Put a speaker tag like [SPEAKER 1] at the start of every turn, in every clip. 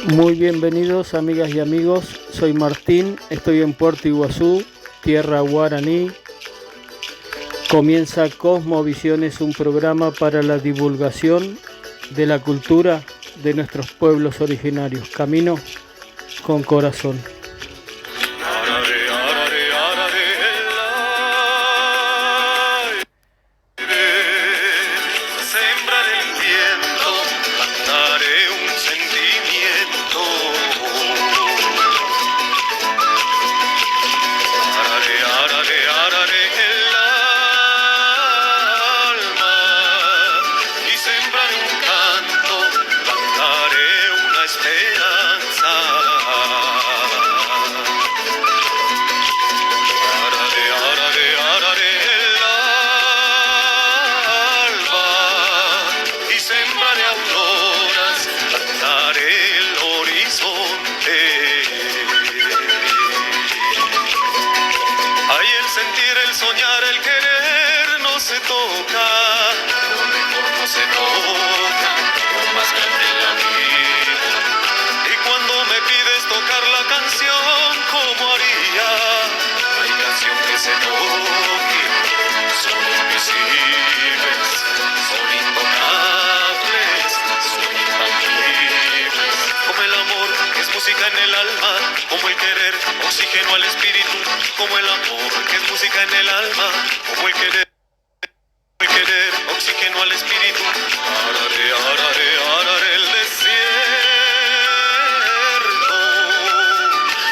[SPEAKER 1] Muy bienvenidos amigas y amigos, soy Martín, estoy en Puerto Iguazú, tierra guaraní. Comienza Cosmovisiones, un programa para la divulgación de la cultura de nuestros pueblos originarios. Camino con corazón.
[SPEAKER 2] Como el querer, oxígeno al espíritu, como el amor, que es música en el alma, como el querer, oxígeno al espíritu. Arare, arare, arare el desierto,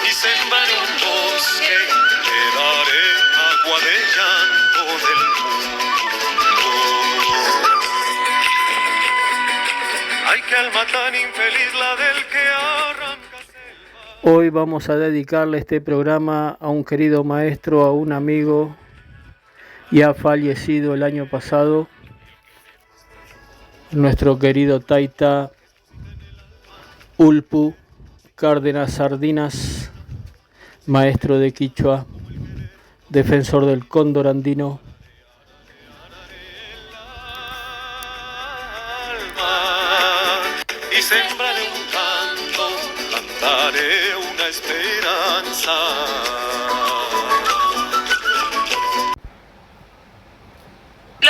[SPEAKER 2] y sembraré un bosque, le daré agua de llanto del mundo. Ay, qué alma tan infeliz la del que arranca.
[SPEAKER 1] Hoy vamos a dedicarle este programa a un querido maestro, a un amigo, ya fallecido el año pasado, nuestro querido Taita Ulpu Cárdenas Sardinas, maestro de Quichua, defensor del cóndor andino.
[SPEAKER 2] Y sembraré un canto, cantaré una esperanza.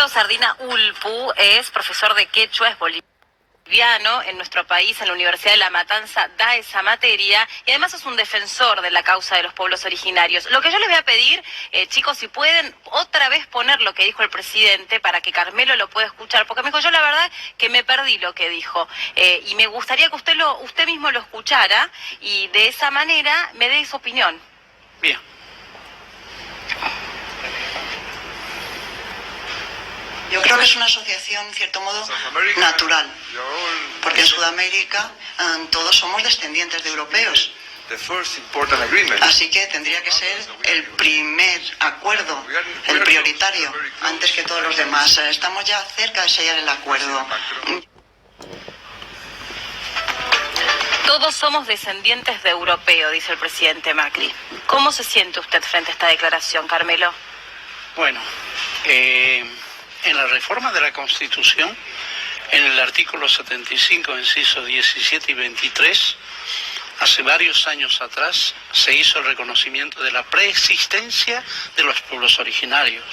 [SPEAKER 3] Sardina Ulpu es profesor de quechua, es boliviano. En nuestro país, en la Universidad de La Matanza, da esa materia y además es un defensor de la causa de los pueblos originarios. Lo que yo les voy a pedir, chicos, si pueden otra vez poner lo que dijo el presidente para que Carmelo lo pueda escuchar, porque me dijo, yo la verdad que me perdí lo que dijo y me gustaría que usted mismo lo escuchara y de esa manera me dé su opinión.
[SPEAKER 4] Bien.
[SPEAKER 5] Yo creo que es una asociación, en cierto modo, natural, porque en Sudamérica todos somos descendientes de europeos. Así que tendría que ser el primer acuerdo, el prioritario, antes que todos los demás. Estamos ya cerca de sellar el acuerdo.
[SPEAKER 3] Todos somos descendientes de europeo, dice el presidente Macri. ¿Cómo se siente usted frente a esta declaración, Carmelo?
[SPEAKER 4] Bueno, en la reforma de la Constitución, en el artículo 75, incisos 17 y 23, hace varios años atrás se hizo el reconocimiento de la preexistencia de los pueblos originarios.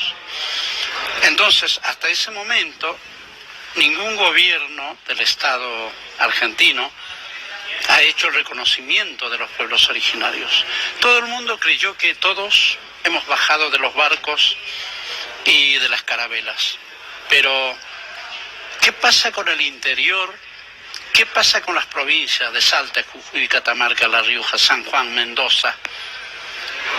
[SPEAKER 4] Entonces, hasta ese momento, ningún gobierno del Estado argentino ha hecho el reconocimiento de los pueblos originarios. Todo el mundo creyó que todos hemos bajado de los barcos y de las carabelas. Pero, ¿qué pasa con el interior? ¿Qué pasa con las provincias de Salta, Jujuy, Catamarca, La Rioja, San Juan, Mendoza?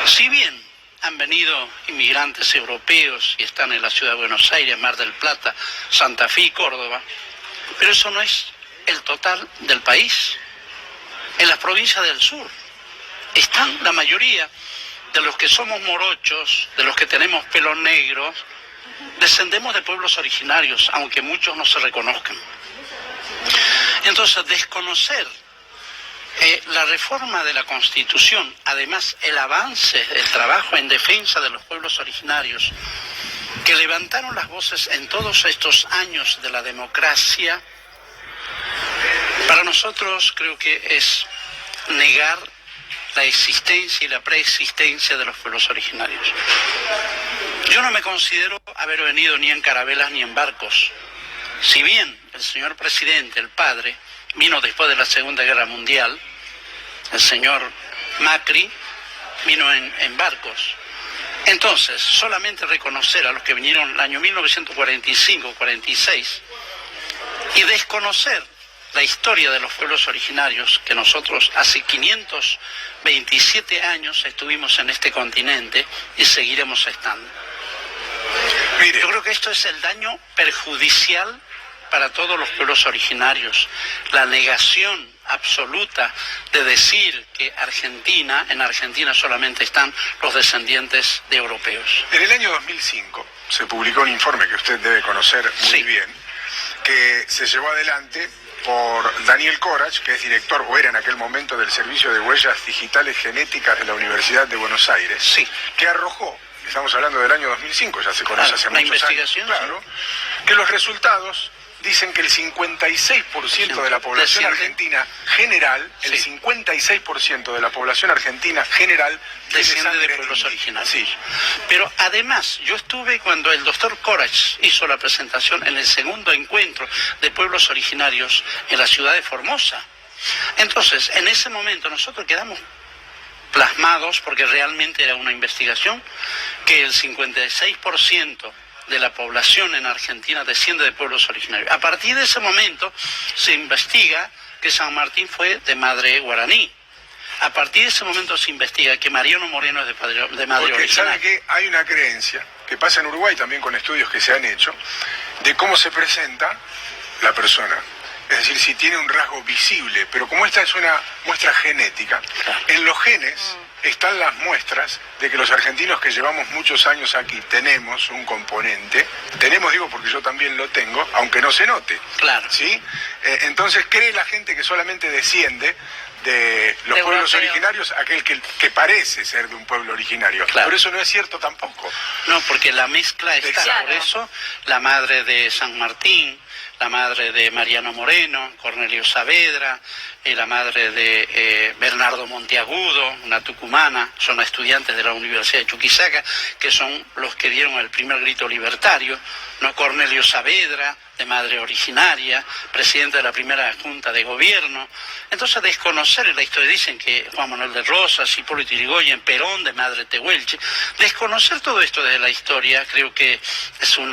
[SPEAKER 4] Si bien han venido inmigrantes europeos y están en la ciudad de Buenos Aires, Mar del Plata, Santa Fe y Córdoba, pero eso no es el total del país. En las provincias del sur están la mayoría de los que somos morochos, de los que tenemos pelos negros, descendemos de pueblos originarios, aunque muchos no se reconozcan. Entonces, desconocer la reforma de la Constitución, además el avance, el trabajo en defensa de los pueblos originarios, que levantaron las voces en todos estos años de la democracia, para nosotros creo que es negar la existencia y la preexistencia de los pueblos originarios. Yo no me considero haber venido ni en carabelas ni en barcos. Si bien el señor presidente, el padre, vino después de la Segunda Guerra Mundial, el señor Macri vino en barcos. Entonces, solamente reconocer a los que vinieron en el año 1945-46 y desconocer la historia de los pueblos originarios, que nosotros hace 527 años estuvimos en este continente y seguiremos estando.
[SPEAKER 6] Mire.
[SPEAKER 4] Yo creo que esto es el daño perjudicial para todos los pueblos originarios, la negación absoluta de decir que en Argentina solamente están los descendientes de europeos.
[SPEAKER 6] En el año 2005 se publicó un informe que usted debe conocer muy bien, que se llevó adelante por Daniel Corach, que es director, o era en aquel momento, del Servicio de Huellas Digitales Genéticas de la Universidad de Buenos Aires, que arrojó, estamos hablando del año 2005, ya se conoce hace muchos años, claro, que los resultados dicen que el 56% de la población argentina general, el 56% de la población argentina general
[SPEAKER 4] desciende de pueblos originarios. Sí. Pero además, yo estuve cuando el doctor Corach hizo la presentación en el segundo encuentro de pueblos originarios en la ciudad de Formosa. Entonces, en ese momento nosotros quedamos plasmados, porque realmente era una investigación, que el 56% de la población en Argentina desciende de pueblos originarios. A partir de ese momento se investiga que San Martín fue de madre guaraní. A partir de ese momento se investiga que Mariano Moreno es de madre
[SPEAKER 6] Porque
[SPEAKER 4] originaria.
[SPEAKER 6] sabe que hay una creencia que pasa en Uruguay también con estudios que se han hecho de cómo se presenta la persona. Es decir, si tiene un rasgo visible, pero como esta es una muestra genética, en los genes están las muestras de que los argentinos que llevamos muchos años aquí tenemos un componente, digo porque yo también lo tengo, aunque no se note.
[SPEAKER 4] Claro.
[SPEAKER 6] ¿Sí? Entonces cree la gente que solamente desciende de los pueblos originarios, aquel que parece ser de un pueblo originario.
[SPEAKER 4] Claro.
[SPEAKER 6] Pero eso no es cierto tampoco.
[SPEAKER 4] No, porque la mezcla está.
[SPEAKER 6] Claro.
[SPEAKER 4] Por eso la madre de San Martín, la madre de Mariano Moreno, Cornelio Saavedra, la madre de Bernardo Monteagudo, una tucumana, son estudiantes de la Universidad de Chuquisaca, que son los que dieron el primer grito libertario, ¿no? Cornelio Saavedra, de madre originaria, presidente de la primera Junta de Gobierno. Entonces, desconocer la historia, dicen que Juan Manuel de Rosas, Hipólito Yrigoyen, Perón, de madre tehuelche, desconocer todo esto desde la historia, creo que es un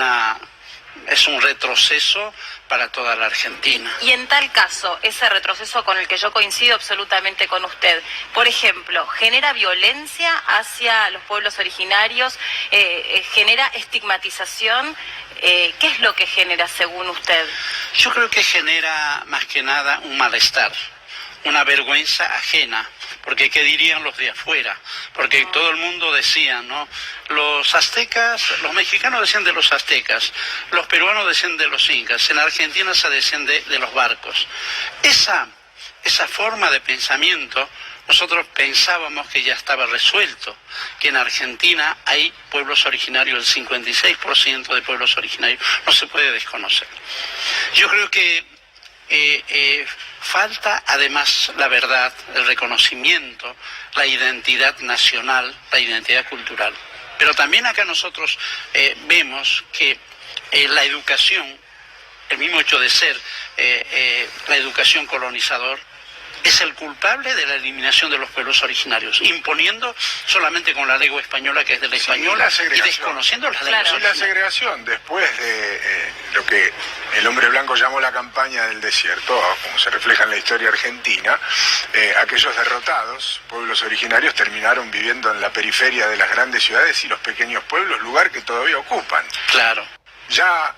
[SPEAKER 4] retroceso para toda la Argentina.
[SPEAKER 3] Y en tal caso, ese retroceso con el que yo coincido absolutamente con usted, por ejemplo, ¿genera violencia hacia los pueblos originarios? ¿Genera estigmatización? ¿Qué es lo que genera según usted?
[SPEAKER 4] Yo creo que genera más que nada un malestar, una vergüenza ajena, porque ¿qué dirían los de afuera? Porque todo el mundo decía, ¿no? Los aztecas, los mexicanos descienden de los aztecas, los peruanos descienden de los incas, en Argentina se desciende de los barcos. Esa forma de pensamiento, nosotros pensábamos que ya estaba resuelto, que en Argentina hay pueblos originarios, el 56% de pueblos originarios, no se puede desconocer. Yo creo que falta además la verdad, el reconocimiento, la identidad nacional, la identidad cultural. Pero también acá nosotros vemos que la educación, el mismo hecho de ser la educación colonizador, es el culpable de la eliminación de los pueblos originarios, imponiendo solamente con la lengua española, que es de la española, y desconociendo las lenguas originarias.
[SPEAKER 6] La segregación, después de lo que el hombre blanco llamó la campaña del desierto, como se refleja en la historia argentina, aquellos derrotados, pueblos originarios, terminaron viviendo en la periferia de las grandes ciudades y los pequeños pueblos, lugar que todavía ocupan.
[SPEAKER 4] Claro.
[SPEAKER 6] Ya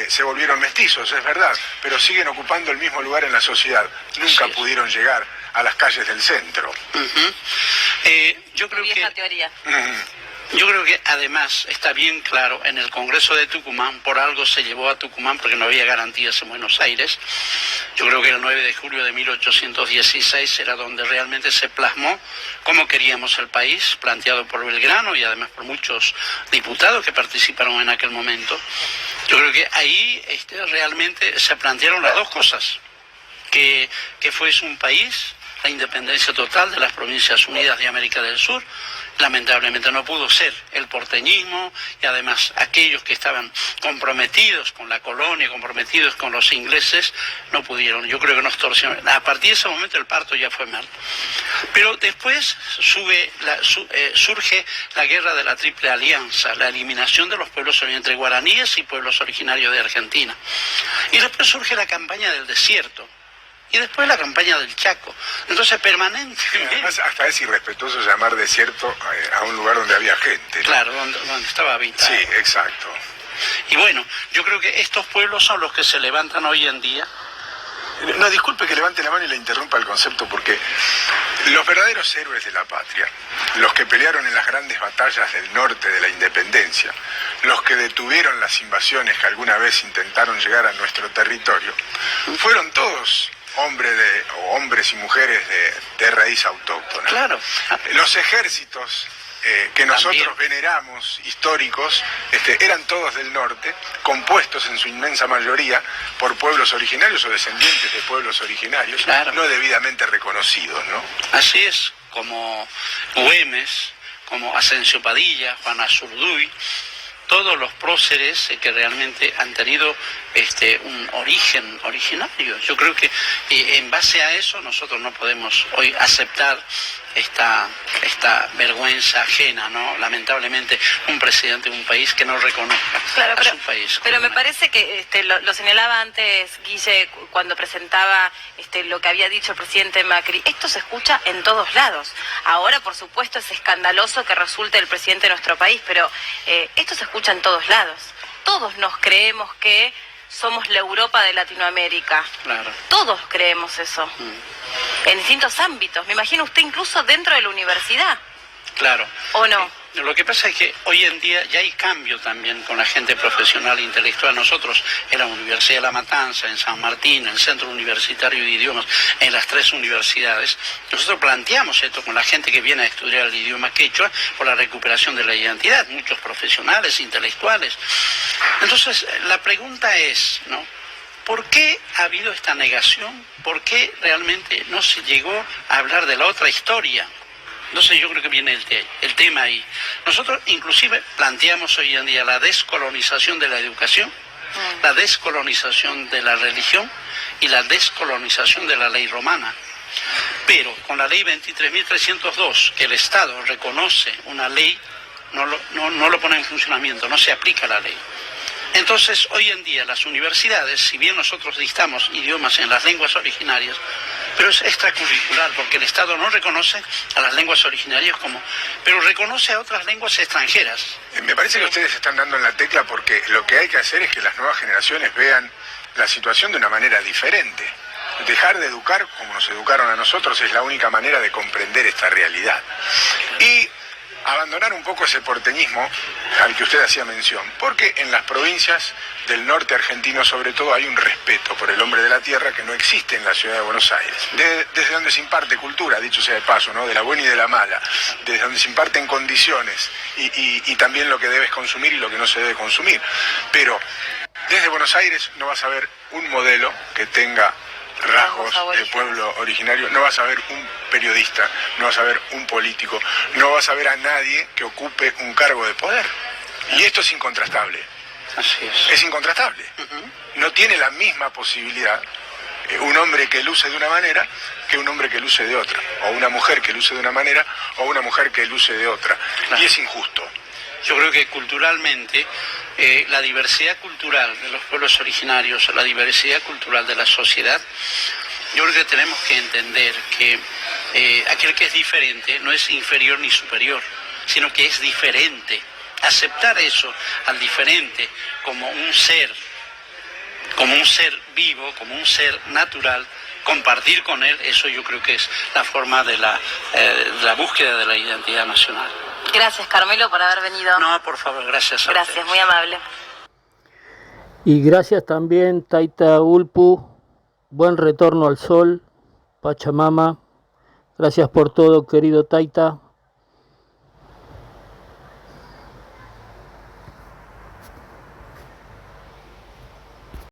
[SPEAKER 6] se volvieron mestizos, es verdad, pero siguen ocupando el mismo lugar en la sociedad. Nunca pudieron llegar a las calles del centro.
[SPEAKER 4] Yo creo
[SPEAKER 3] vieja teoría.
[SPEAKER 4] Yo creo que además está bien claro, en el Congreso de Tucumán, por algo se llevó a Tucumán porque no había garantías en Buenos Aires. Yo creo que el 9 de julio de 1816 era donde realmente se plasmó cómo queríamos el país, planteado por Belgrano y además por muchos diputados que participaron en aquel momento. Yo creo que ahí realmente se plantearon las dos cosas. que fuese un país, la independencia total de las Provincias Unidas de América del Sur. Lamentablemente no pudo ser. El porteñismo y además aquellos que estaban comprometidos con la colonia, comprometidos con los ingleses, no pudieron. Yo creo que nos torcieron. A partir de ese momento el parto ya fue mal. Pero después surge la guerra de la Triple Alianza, la eliminación de los pueblos entre guaraníes y pueblos originarios de Argentina. Y después surge la campaña del desierto. Y después la campaña del Chaco. Entonces permanentemente...
[SPEAKER 6] Además, hasta es irrespetuoso llamar desierto a un lugar donde había gente, ¿no?
[SPEAKER 4] Claro, donde estaba habitado.
[SPEAKER 6] Sí, exacto.
[SPEAKER 4] Y bueno, yo creo que estos pueblos son los que se levantan hoy en día.
[SPEAKER 6] No, disculpe que levante la mano y le interrumpa el concepto, porque los verdaderos héroes de la patria, los que pelearon en las grandes batallas del norte de la independencia, los que detuvieron las invasiones que alguna vez intentaron llegar a nuestro territorio, fueron todos hombres y mujeres de raíz autóctona.
[SPEAKER 4] Claro.
[SPEAKER 6] Los ejércitos que nosotros veneramos, históricos, eran todos del norte, compuestos en su inmensa mayoría por pueblos originarios o descendientes de pueblos originarios, claro, no debidamente reconocidos, ¿no?
[SPEAKER 4] Así es, como Güemes, como Asensio Padilla, Juan Azurduy, todos los próceres que realmente han tenido un origen originario. Yo creo que en base a eso nosotros no podemos hoy aceptar esta vergüenza ajena, ¿no? Lamentablemente, un presidente de un país que no reconozca a su país.
[SPEAKER 3] Pero me parece que lo señalaba antes Guille cuando presentaba lo que había dicho el presidente Macri. Esto se escucha en todos lados. Ahora, por supuesto, es escandaloso que resulte el presidente de nuestro país, pero esto se escucha en todos lados. Todos nos creemos que somos la Europa de Latinoamérica.
[SPEAKER 4] Claro.
[SPEAKER 3] Todos creemos eso. En distintos ámbitos. Me imagino usted incluso dentro de la universidad.
[SPEAKER 4] Claro.
[SPEAKER 3] ¿O no?
[SPEAKER 4] Lo que pasa es que hoy en día ya hay cambio también con la gente profesional e intelectual. Nosotros en la Universidad de La Matanza, en San Martín, en el Centro Universitario de Idiomas, en las 3 universidades, nosotros planteamos esto con la gente que viene a estudiar el idioma quechua por la recuperación de la identidad, muchos profesionales, intelectuales. Entonces, la pregunta es, ¿no? ¿Por qué ha habido esta negación? ¿Por qué realmente no se llegó a hablar de la otra historia? Entonces yo creo que viene el tema ahí. Nosotros inclusive planteamos hoy en día la descolonización de la educación, la descolonización de la religión y la descolonización de la ley romana. Pero con la ley 23.302, que el Estado reconoce una ley, no lo pone en funcionamiento, no se aplica la ley. Entonces, hoy en día las universidades, si bien nosotros dictamos idiomas en las lenguas originarias, pero es extracurricular, porque el Estado no reconoce a las lenguas originarias pero reconoce a otras lenguas extranjeras.
[SPEAKER 6] Me parece que ustedes están dando en la tecla, porque lo que hay que hacer es que las nuevas generaciones vean la situación de una manera diferente. Dejar de educar como nos educaron a nosotros es la única manera de comprender esta realidad. Y abandonar un poco ese porteñismo al que usted hacía mención, porque en las provincias del norte argentino sobre todo hay un respeto por el hombre de la tierra que no existe en la ciudad de Buenos Aires, desde donde se imparte cultura, dicho sea de paso, ¿no? De la buena y de la mala, desde donde se imparten condiciones y también lo que debes consumir y lo que no se debe consumir. Pero desde Buenos Aires no vas a ver un modelo que tenga rasgos de pueblo originario, no vas a ver un periodista, no vas a ver un político, no vas a ver a nadie que ocupe un cargo de poder. Y esto es incontrastable.
[SPEAKER 4] Así es.
[SPEAKER 6] Es incontrastable. No tiene la misma posibilidad un hombre que luce de una manera que un hombre que luce de otra, o una mujer que luce de una manera o una mujer que luce de otra. Claro. Y es injusto.
[SPEAKER 4] Yo creo que culturalmente la diversidad cultural de los pueblos originarios, la diversidad cultural de la sociedad, yo creo que tenemos que entender que aquel que es diferente no es inferior ni superior, sino que es diferente. Aceptar eso al diferente como un ser vivo, como un ser natural, compartir con él, eso yo creo que es la forma de la búsqueda de la identidad nacional.
[SPEAKER 3] Gracias, Carmelo, por haber venido.
[SPEAKER 4] No, por favor, gracias a
[SPEAKER 3] Gracias,
[SPEAKER 4] ustedes.
[SPEAKER 3] muy amable.
[SPEAKER 1] Y gracias también, Taita Ulpu. Buen retorno al sol, Pachamama. Gracias por todo, querido Taita.